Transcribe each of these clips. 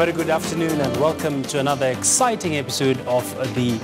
very good afternoon and welcome to another exciting episode of the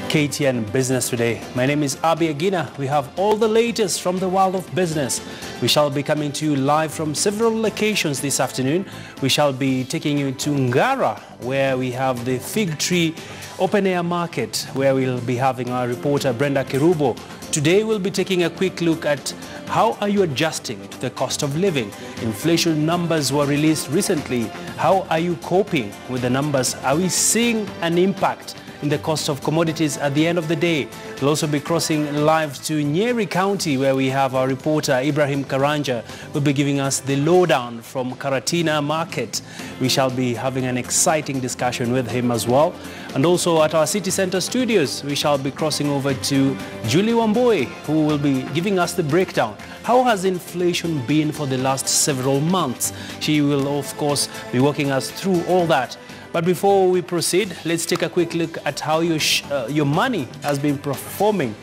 KTN Business Today. My name is Abi Agina. We have all the latest from the world of business. We shall be coming to you live from several locations this afternoon. We shall be taking you to Ngara, where we have the Fig Tree Open Air Market, where we'll be having our reporter Brenda Kerubo. Today we'll be taking a quick look at how are you adjusting to the cost of living. Inflation numbers were released recently. How are you coping with the numbers? Are we seeing an impact in the cost of commodities at the end of the day? We'll also be crossing live to Nyeri County, where we have our reporter Ibrahim Karanja, who will be giving us the lowdown from Karatina Market. We shall be having an exciting discussion with him as well. And also at our city center studios, we shall be crossing over to Julie Wamboi, who will be giving us the breakdown. How has inflation been for the last several months? She will, of course, be walking us through all that. But before we proceed, let's take a quick look at how your money has been performing.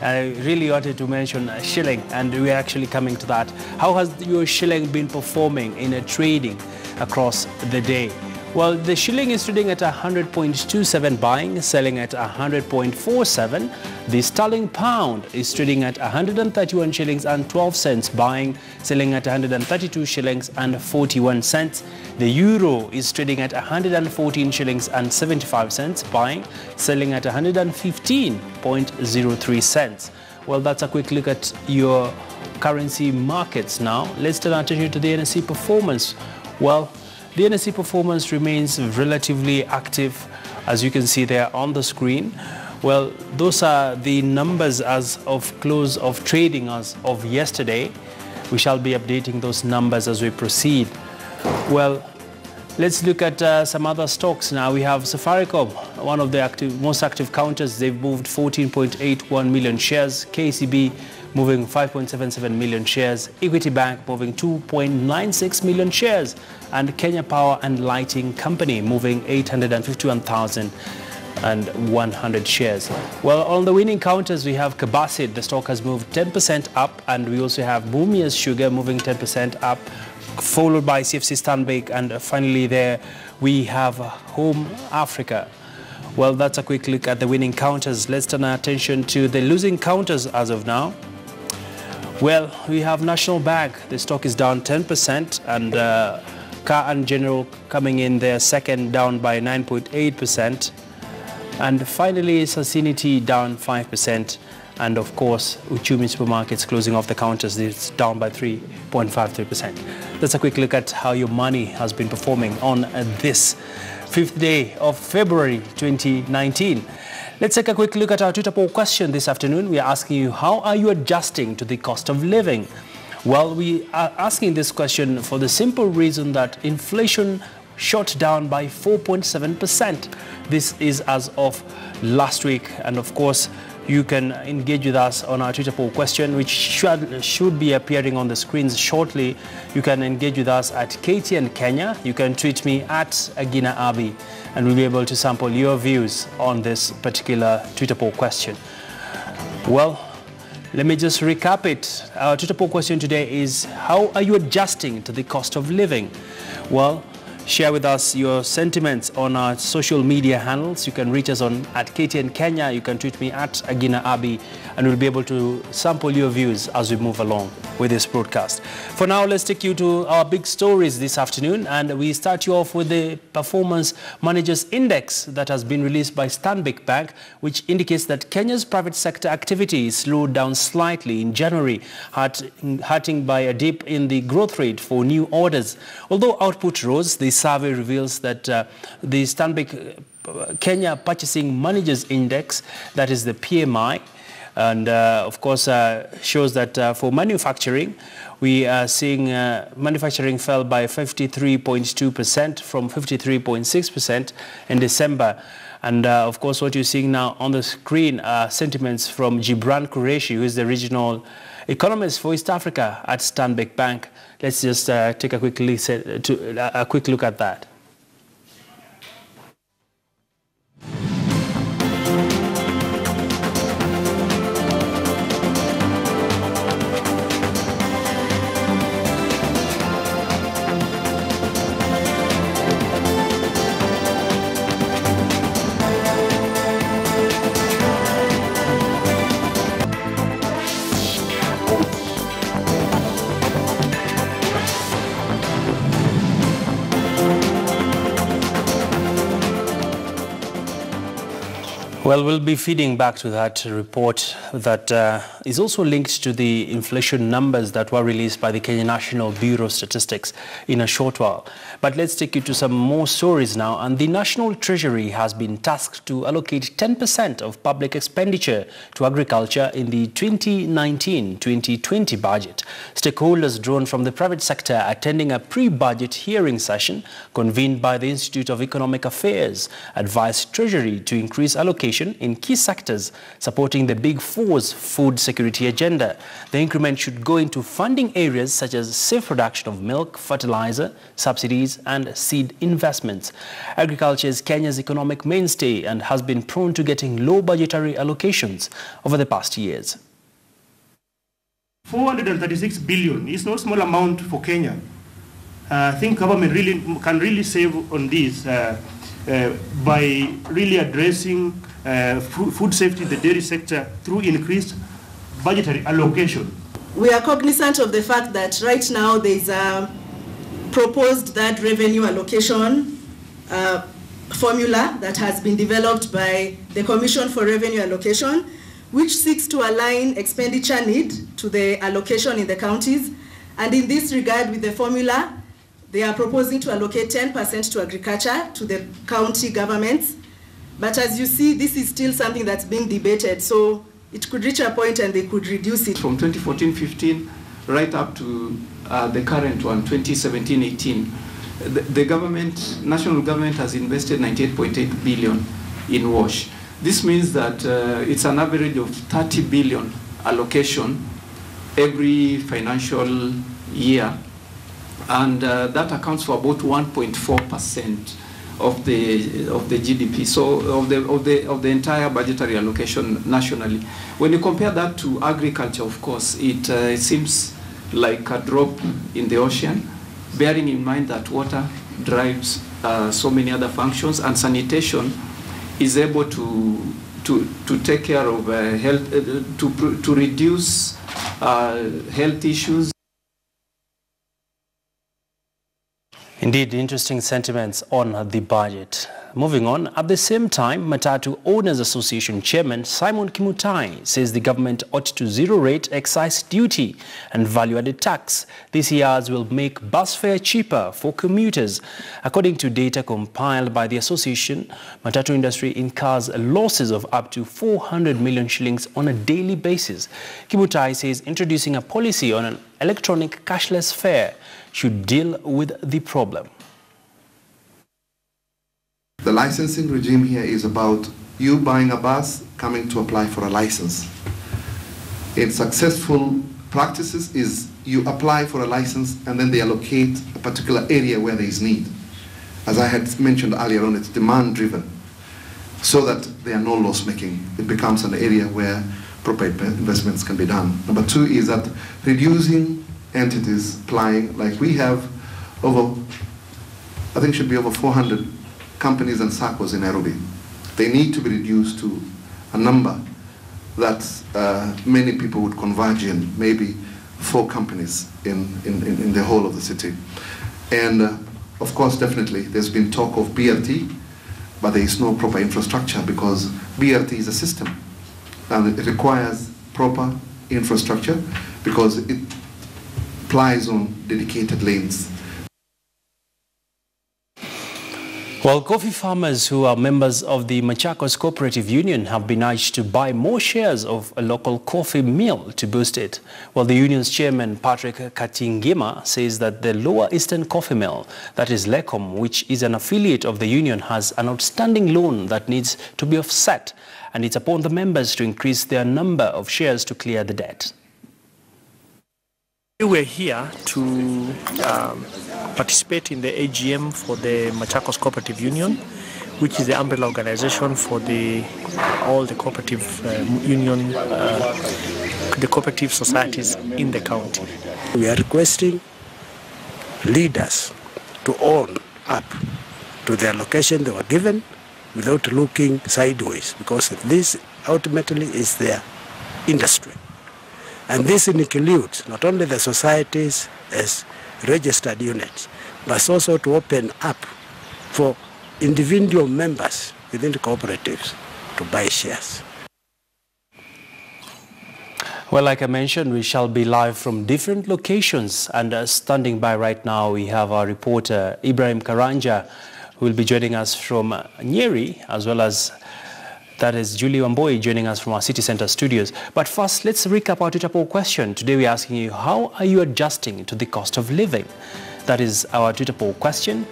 I really wanted to mention shilling, and we're actually coming to that. How has your shilling been performing in trading across the day? Well, the shilling is trading at 100.27 buying, selling at 100.47. The sterling pound is trading at 131 shillings and 12 cents buying, selling at 132 shillings and 41 cents. The euro is trading at 114 shillings and 75 cents buying, selling at 115.03 cents. Well, that's a quick look at your currency markets now. Let's turn our attention to the NSE performance. Well, the NSE performance remains relatively active, as you can see there on the screen. Well, those are the numbers as of close of trading as of yesterday. We shall be updating those numbers as we proceed. Well, let's look at some other stocks now. We have Safaricom, one of the most active counters. They've moved 14.81 million shares. KCB moving 5.77 million shares. Equity Bank moving 2.96 million shares. And Kenya Power and Lighting Company moving 852,100 shares. Well, on the winning counters, we have Kabasid. The stock has moved 10% up. And we also have Mumias Sugar moving 10% up, followed by CFC Stanbic. And finally there, we have Home Africa. Well, that's a quick look at the winning counters. Let's turn our attention to the losing counters as of now. Well, we have National Bank. The stock is down 10%, and Car and General coming in there second, down by 9.8%. And finally, Sacinity down 5%. And of course, Uchumi Supermarkets closing off the counters. It's down by 3.53%. That's a quick look at how your money has been performing on this 5th day of February 2019. Let's take a quick look at our Twitter poll question this afternoon. We are asking you, how are you adjusting to the cost of living? Well, we are asking this question for the simple reason that inflation shot down by 4.7%. This is as of last week. And of course, you can engage with us on our Twitter poll question, which should be appearing on the screens shortly. You can engage with us at KTN Kenya. You can tweet me at Agina Abi, and we'll be able to sample your views on this particular Twitter poll question. Well, let me just recap it. Our Twitter poll question today is, how are you adjusting to the cost of living? Well, share with us your sentiments on our social media handles. You can reach us on at KTN Kenya. You can tweet me at Agina Abi, and we'll be able to sample your views as we move along with this broadcast. For now, let's take you to our big stories this afternoon, and we start you off with the Performance Managers Index that has been released by Stanbic Bank, which indicates that Kenya's private sector activity slowed down slightly in January, hurting by a dip in the growth rate for new orders. Although output rose, the survey reveals that the Stanbic Kenya Purchasing Managers Index, that is the PMI, and of course shows that for manufacturing, we are seeing manufacturing fell by 53.2% from 53.6% in December. And of course, what you're seeing now on the screen are sentiments from Gibran Qureshi, who is the regional economist for East Africa at Stanbic Bank. Let's just take a quick look at that. Well, we'll be feeding back to that report that is also linked to the inflation numbers that were released by the Kenya National Bureau of Statistics in a short while. But let's take you to some more stories now. And the National Treasury has been tasked to allocate 10% of public expenditure to agriculture in the 2019-2020 budget. Stakeholders drawn from the private sector attending a pre-budget hearing session convened by the Institute of Economic Affairs advised Treasury to increase allocation in key sectors supporting the Big Four's food security agenda. The increment should go into funding areas such as safe production of milk, fertilizer, subsidies and seed investments. Agriculture is Kenya's economic mainstay and has been prone to getting low budgetary allocations over the past years. 436 billion is no small amount for Kenya. I think government can really save on this by really addressing food safety in the dairy sector through increased budgetary allocation. We are cognizant of the fact that right now there is a proposed that revenue allocation formula that has been developed by the Commission for Revenue Allocation, which seeks to align expenditure need to the allocation in the counties. And in this regard, with the formula, they are proposing to allocate 10% to agriculture to the county governments. But as you see, this is still something that's being debated. So it could reach a point and they could reduce it. From 2014-15 right up to the current one, 2017-18, the government, national government has invested 98.8 billion in WASH. This means that it's an average of 30 billion allocation every financial year. And that accounts for about 1.4% of the GDP, so of the entire budgetary allocation nationally. When you compare that to agriculture, of course, it seems like a drop in the ocean, bearing in mind that water drives so many other functions, and sanitation is able to take care of health, to reduce health issues. Indeed, interesting sentiments on the budget. Moving on, at the same time, Matatu Owners Association Chairman Simon Kimutai says the government ought to zero-rate excise duty and value-added tax. These years will make bus fare cheaper for commuters. According to data compiled by the association, Matatu industry incurs losses of up to 400 million shillings on a daily basis. Kimutai says introducing a policy on an electronic cashless fare should deal with the problem. The licensing regime here is about you buying a bus, coming to apply for a license. In successful practices is you apply for a license and then they allocate a particular area where there is need. As I had mentioned earlier on, it's demand driven, so that there are no loss making. It becomes an area where proper investments can be done. Number two is that reducing entities applying, like we have over, I think should be over 400 companies and SACCOs in Nairobi. They need to be reduced to a number that many people would converge in, maybe 4 companies in the whole of the city. And of course, definitely, there's been talk of BRT, but there is no proper infrastructure because BRT is a system and it requires proper infrastructure because it applies on dedicated lanes. Well, coffee farmers who are members of the Machakos Cooperative Union have been urged to buy more shares of a local coffee mill to boost it. Well, the union's chairman, Patrick Katingima, says that the Lower Eastern Coffee Mill, that is LECOM, which is an affiliate of the union, has an outstanding loan that needs to be offset, and it's upon the members to increase their number of shares to clear the debt. We were here to participate in the AGM for the Machakos Cooperative Union, which is the umbrella organization for all the cooperative union, the cooperative societies in the county. We are requesting leaders to own up to the allocation they were given without looking sideways, because this ultimately is their industry. And this includes not only the societies as registered units, but also to open up for individual members within the cooperatives to buy shares. Well, like I mentioned, we shall be live from different locations, and standing by right now we have our reporter Ibrahim Karanja, who will be joining us from Nyeri, as well as that is Julie Wamboi joining us from our city center studios. But first, let's recap our Twitter poll question. Today we're asking you, how are you adjusting to the cost of living? That is our Twitter poll question.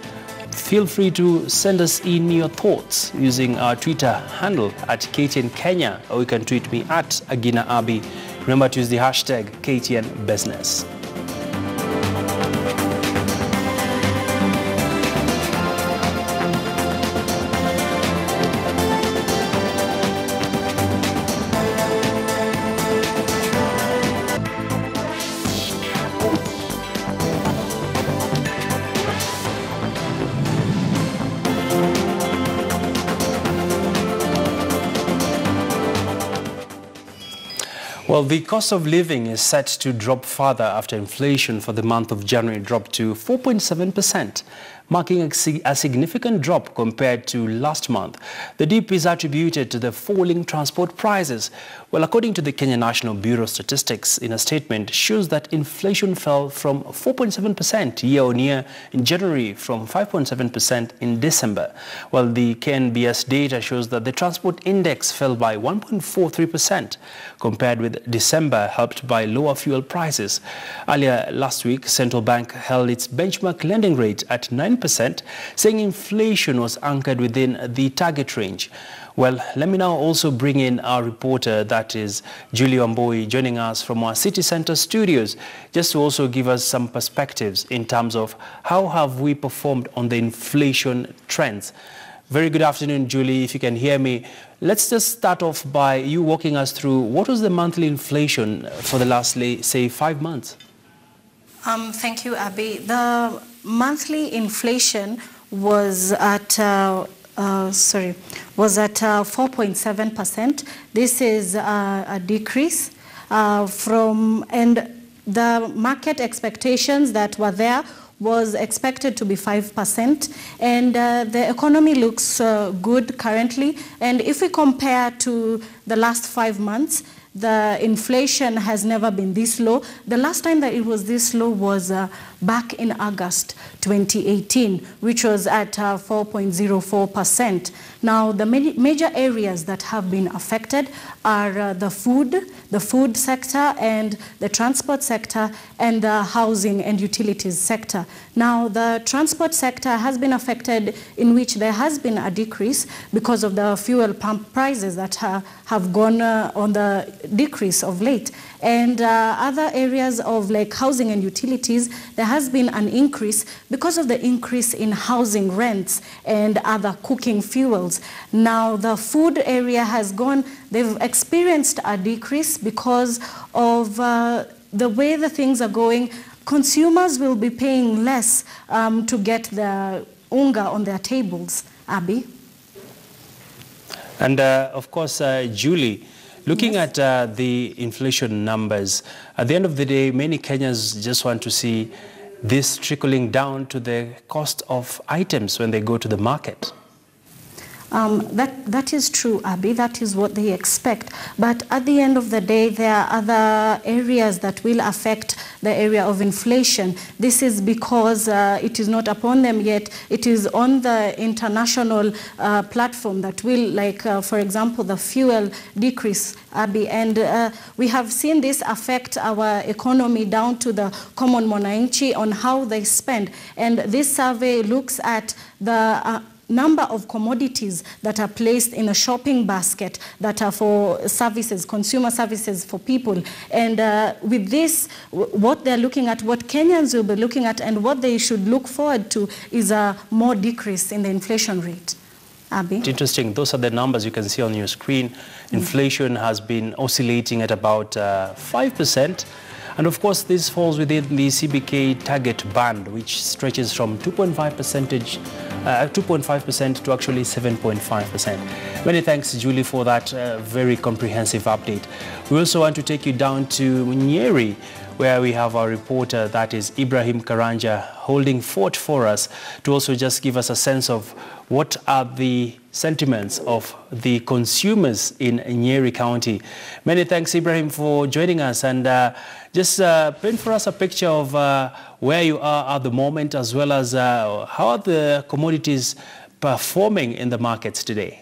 Feel free to send us in your thoughts using our Twitter handle at KTN Kenya, or you can tweet me at Agina Abi. Remember to use the hashtag KTN Business. Well, the cost of living is set to drop further after inflation for the month of January dropped to 4.7%, marking a significant drop compared to last month. The dip is attributed to the falling transport prices. Well, according to the Kenya National Bureau of Statistics, in a statement, shows that inflation fell from 4.7% year-on-year in January from 5.7% in December. While the KNBS data shows that the transport index fell by 1.43% compared with December, helped by lower fuel prices. Earlier last week, Central Bank held its benchmark lending rate at 9%, saying inflation was anchored within the target range. Well, let me now also bring in our reporter, that is Julie Wamboi, joining us from our city center studios, just to also give us some perspectives in terms of how have we performed on the inflation trends. Very good afternoon, Julie, if you can hear me. Let's just start off by you walking us through what was the monthly inflation for the last, say, 5 months? Thank you, Abby. The monthly inflation was at 4.7%. This is a decrease and the market expectations that were there was expected to be 5%, and the economy looks good currently. And if we compare to the last 5 months, the inflation has never been this low. The last time that it was this low was back in August 2018, which was at 4.04%. Now, the major areas that have been affected are the food sector and the transport sector and the housing and utilities sector. Now, the transport sector has been affected, in which there has been a decrease because of the fuel pump prices that have gone on the decrease of late. And other areas of like housing and utilities, there has been an increase because of the increase in housing rents and other cooking fuels. Now, the food area has they've experienced a decrease because of the way the things are going. Consumers will be paying less to get the unga on their tables, Abby. And of course, Julie, looking at the inflation numbers, at the end of the day, many Kenyans just want to see this trickling down to the cost of items when they go to the market. That is true, Abby. That is what they expect. But at the end of the day, there are other areas that will affect the area of inflation. This is because it is not upon them yet. It is on the international platform that will, like, for example, the fuel decrease, Abby. And we have seen this affect our economy down to the common mwananchi on how they spend. And this survey looks at the number of commodities that are placed in a shopping basket that are for services, consumer services for people. And with this, what they're looking at, what Kenyans will be looking at, and what they should look forward to is a more decrease in the inflation rate. Abby? Interesting. Those are the numbers you can see on your screen. Inflation has been oscillating at about 5%. And of course, this falls within the CBK target band, which stretches from 2.5% to actually 7.5%. Many thanks, Julie, for that very comprehensive update. We also want to take you down to Nyeri, where we have our reporter, that is Ibrahim Karanja, holding fort for us to also just give us a sense of what are the sentiments of the consumers in Nyeri County. Many thanks, Ibrahim, for joining us, and just paint for us a picture of where you are at the moment, as well as how are the commodities performing in the markets today.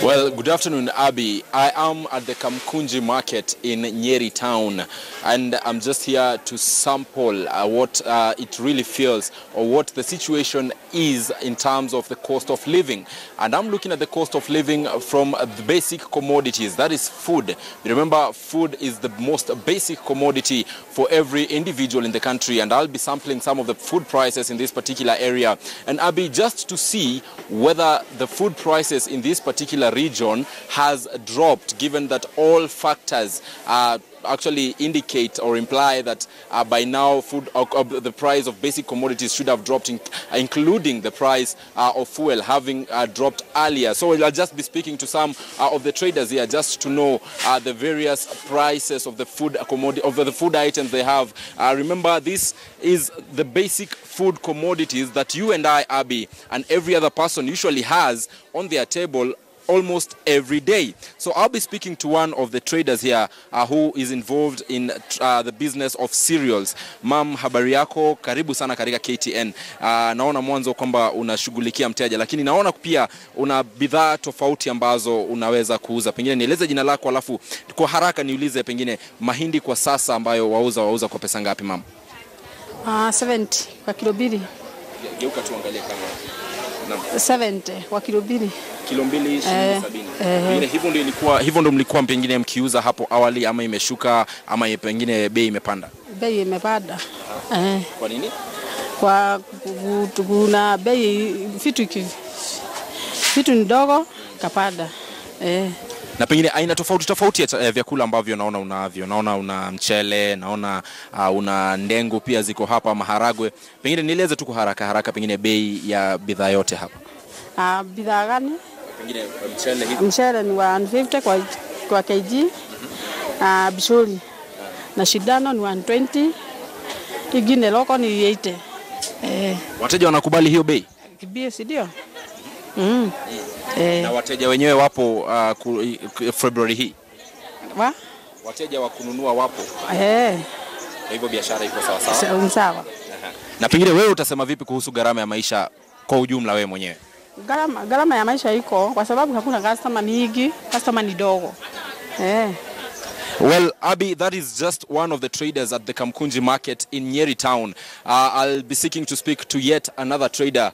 Well, good afternoon, Abby. I am at the Kamkunji market in Nyeri town, and I'm just here to sample what it really feels, or what the situation is in terms of the cost of living. And I'm looking at the cost of living from the basic commodities, that is food. Remember, food is the most basic commodity for every individual in the country, and I'll be sampling some of the food prices in this particular area. And Abby, just to see whether the food prices in this particular region has dropped, given that all factors actually indicate or imply that by now the price of basic commodities should have dropped, including the price of fuel having dropped earlier. So I'll just be speaking to some of the traders here just to know the various prices of the food commodity, of the food items they have. Remember, this is the basic food commodities that you and I, Abby, and every other person usually has on their table almost every day. So I'll be speaking to one of the traders here who is involved in the business of cereals. Ma'am, habari yako, karibu sana katika KTN. Naona mwanzo kwamba unashughulikia mteja, lakini naona pia una bidhaa tofauti ambazo unaweza kuuza. Pengine nieleze jina lako, alafu kwa haraka niulize pengine mahindi kwa sasa ambayo wauza kwa pesa ngapi, ma'am? 70 kwa kilo 2. Geuka tuangalie kama 70 kwa kilo 2. Kilo 2 70. Hivyo ndio mlikuwa pengine mkiuza hapo awali, ama imeshuka, ama pengine bei imepanda? Bei imepanda. Kwa nini? Kwa kuna bei vitu ndogo kapanda. Na pengine aina tofauti ya vyakula ambavyo naona unavyo. Naona una mchele, naona una ndengu pia ziko hapa, maharagwe. Pengine nieleze tu kwa haraka pengine bei ya bidhaa yote hapa. Bidhaa gani? Pengine mchele hivi. Mchele ni 150 kwa kg. Bishori na shidano ni 120. Ingine loko ni 80. Wateja wanakubali hiyo bei? Kibie si ndio? Na wateja wenyewe wapo February hii? Wateja wa kununua wapo? Kwa hivyo biashara iko sawa? Sawa. Na pengine wewe utasema vipi kuhusu gharama ya maisha kwa ujumla wewe mwenyewe? Gharama ya maisha iko kwa sababu hakuna customer mingi, customer ni dogo. Well, Abby, that is just one of the traders at the Kamkunji market in Nyeri town. I'll be seeking to speak to yet another trader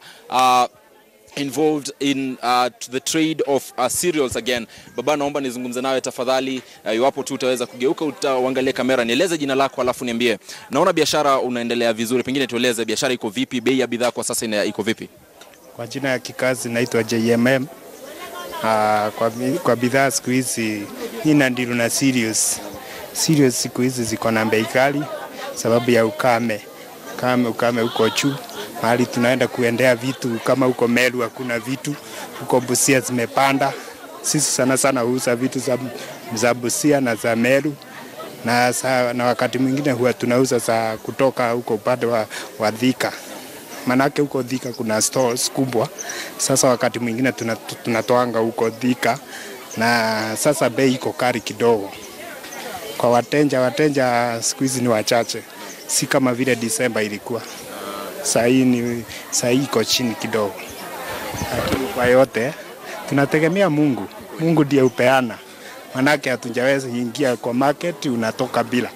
involved in the trade of cereals again. Baba, naomba nizungumze nawe tafadhali, iwapo tu utaweza kugeuka uangalie kamera, nieleze jina lako alafu niambie. Naona biashara unaendelea vizuri, pengine tueleze biashara iko vipi, bei ya bidhaa kwa sasa iko vipi? Kwa jina ya kikazi naitwa JMM. Kwa bidhaa siku hizi ina ndiru na cereals siku hizi ziko na bei kali sababu ya ukame uko juu. Mahali tunaenda kuendea vitu kama huko Meru hakuna vitu, huko Busia zimepanda. Sisi sana huuza vitu za Busia na za Meru, na wakati mwingine huwa tunauza za kutoka huko upande wa Thika. Manake huko Thika kuna stores kubwa. Sasa wakati mwingine tunatoanga huko Thika, na sasa bei iko kali kidogo. Kwa wateja siku hizi ni wachache, si kama vile Disemba ilikuwa. Sasa iko chini kidogo. Lakini kwa yote tunategemea Mungu. Mungu ndiye upeana. Manake hatujaweza ingia kwa market unatoka bila.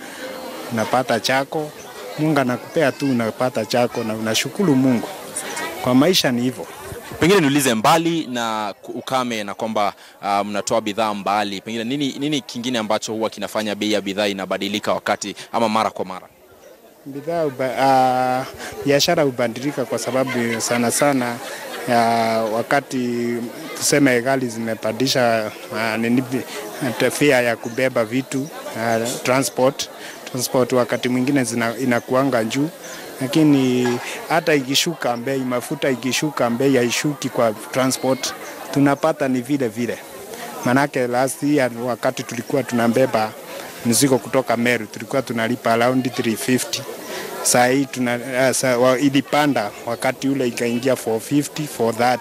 Unapata chako, Mungu anakupea tu, unapata chako na unashukuru Mungu. Kwa maisha ni hivyo. Pengine niulize, mbali na ukame na kwamba mnatoa bidhaa mbali, pengine nini kingine ambacho huwa kinafanya bei ya bidhaa inabadilika wakati ama mara kwa mara? Biashara hubadilika kwa sababu sana wakati tuseme gari zimepandisha fare ya kubeba vitu, transport wakati mwingine inakuanga juu, lakini hata ikishuka bei, mafuta ikishuka bei haishuki kwa transport, tunapata ni vile. Manake last year wakati tulikuwa tunabeba mzigo kutoka Meru tulikuwa tunalipa around 350. Saa hii ilipanda wakati ule ikaingia 450, 430,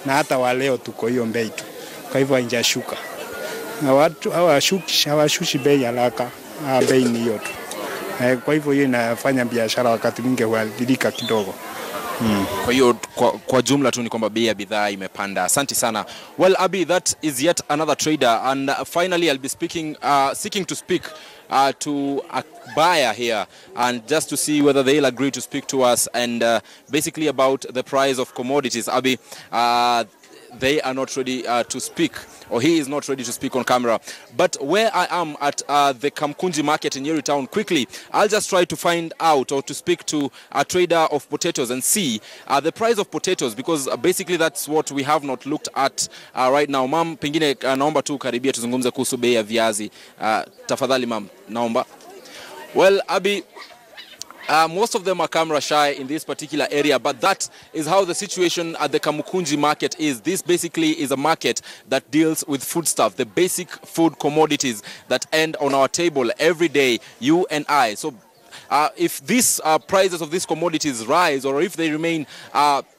na hata wa leo tuko hiyo bei tu. Kwa hivyo haijashuka. Na watu hawashushi bei haraka, bei ni hiyo tu. Kwa hivyo hiyo inafanya biashara wakati mwingi huadhirika kidogo. Kwa hiyo kwa jumla tu ni kwamba bei ya bidhaa imepanda. Asante sana. Well, Abi, that is yet another trader, and finally I'll be seeking to speak to a buyer here, and just to see whether they'll agree to speak to us, and basically about the price of commodities. Abi, they are not ready to speak, or he is not ready to speak on camera. But where I am at the Kamkunji market in Nyeri town, quickly, I'll just try to find out or to speak to a trader of potatoes and see the price of potatoes, because basically that's what we have not looked at right now. Ma'am, pengine naomba tu karibia tuzungumze kuhusu bei ya viazi. Tafadhali ma'am, naomba. Well, Abi, most of them are camera shy in this particular area, but that is how the situation at the Kamukunji market is. This basically is a market that deals with foodstuff, the basic food commodities that end on our table every day, you and I. So if these prices of these commodities rise, or if they remain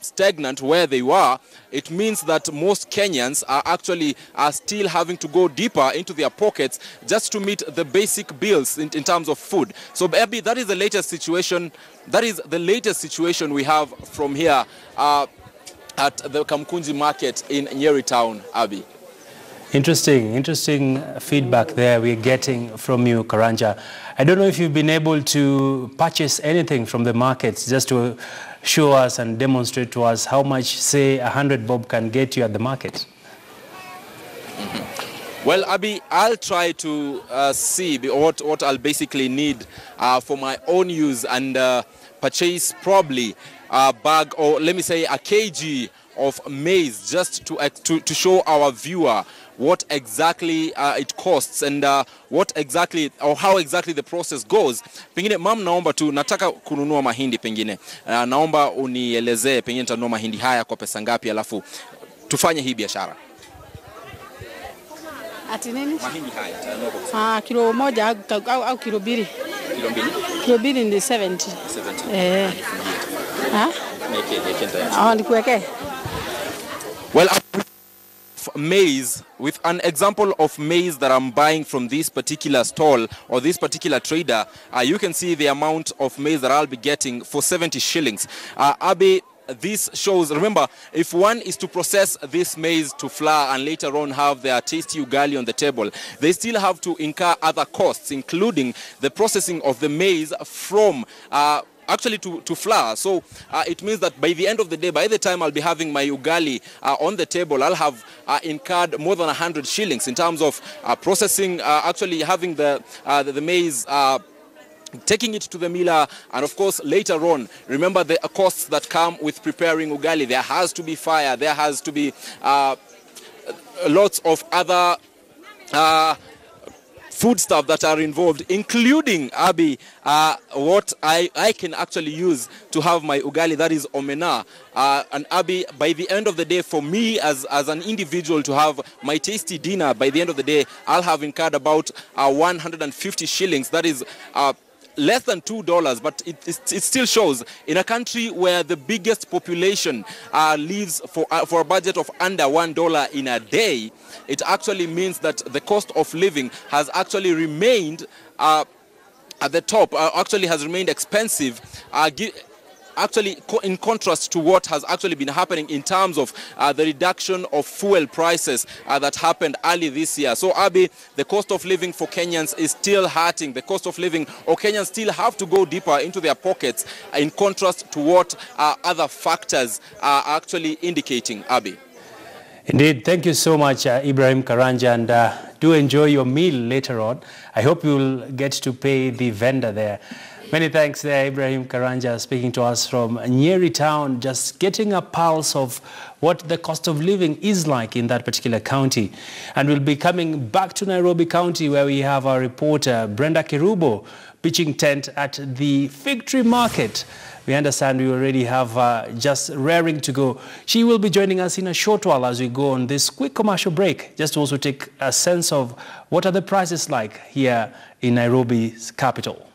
stagnant where they were, it means that most Kenyans are actually still having to go deeper into their pockets just to meet the basic bills in terms of food. So Abby, that is the latest situation. That is the latest situation we have from here at the Kamkunji market in Nyeri town, Abby. Interesting feedback there we're getting from you, Karanja. I don't know if you've been able to purchase anything from the markets, just to show us and demonstrate to us how much, say, 100 bob can get you at the market. Well, Abby, I'll try to see what I'll basically need for my own use, and purchase probably a bag, or let me say a kg of maize, just to show our viewer what exactly it costs, and what exactly, or how exactly the process goes. Pengine mam, naomba tu, nataka kununua mahindi pengine. Naomba unielezee pengine nitanunua mahindi haya kwa pesa ngapi, alafu tufanye hii biashara. Ati nini? Mahindi haya nitanunua kwa pesa. Kilo moja au kilo mbili. Kilo mbili? Kilo mbili ni 70. 70. Nikuweke. Well, maize, with an example of maize that I'm buying from this particular stall or this particular trader, you can see the amount of maize that I'll be getting for 70 shillings. Abe, this shows, remember, if one is to process this maize to flour and later on have their tasty ugali on the table, they still have to incur other costs, including the processing of the maize from actually to flour. So it means that by the end of the day, by the time I'll be having my ugali on the table, I'll have incurred more than 100 shillings in terms of processing, actually having the maize, taking it to the miller, and of course later on, remember the costs that come with preparing ugali. There has to be fire, there has to be lots of other food stuff that are involved, including, Abi, what I can actually use to have my ugali, that is omena. And Abi, by the end of the day, for me as an individual to have my tasty dinner, by the end of the day, I'll have incurred about 150 shillings. That is less than $2, but it still shows in a country where the biggest population lives for a budget of under $1 in a day. It actually means that the cost of living has actually remained at the top, actually has remained expensive, actually in contrast to what has actually been happening in terms of the reduction of fuel prices that happened early this year. So, Abi, the cost of living for Kenyans is still hurting. The cost of living, or Kenyans still have to go deeper into their pockets in contrast to what other factors are actually indicating, Abi. Indeed. Thank you so much, Ibrahim Karanja, and do enjoy your meal later on. I hope you'll get to pay the vendor there. Many thanks there, Ibrahim Karanja, speaking to us from Nyeri town, just getting a pulse of what the cost of living is like in that particular county. And we'll be coming back to Nairobi County, where we have our reporter, Brenda Kirubo, pitching tent at the Fig Tree Market. We understand we already have just raring to go. She will be joining us in a short while as we go on this quick commercial break, just to also take a sense of what are the prices like here in Nairobi's capital.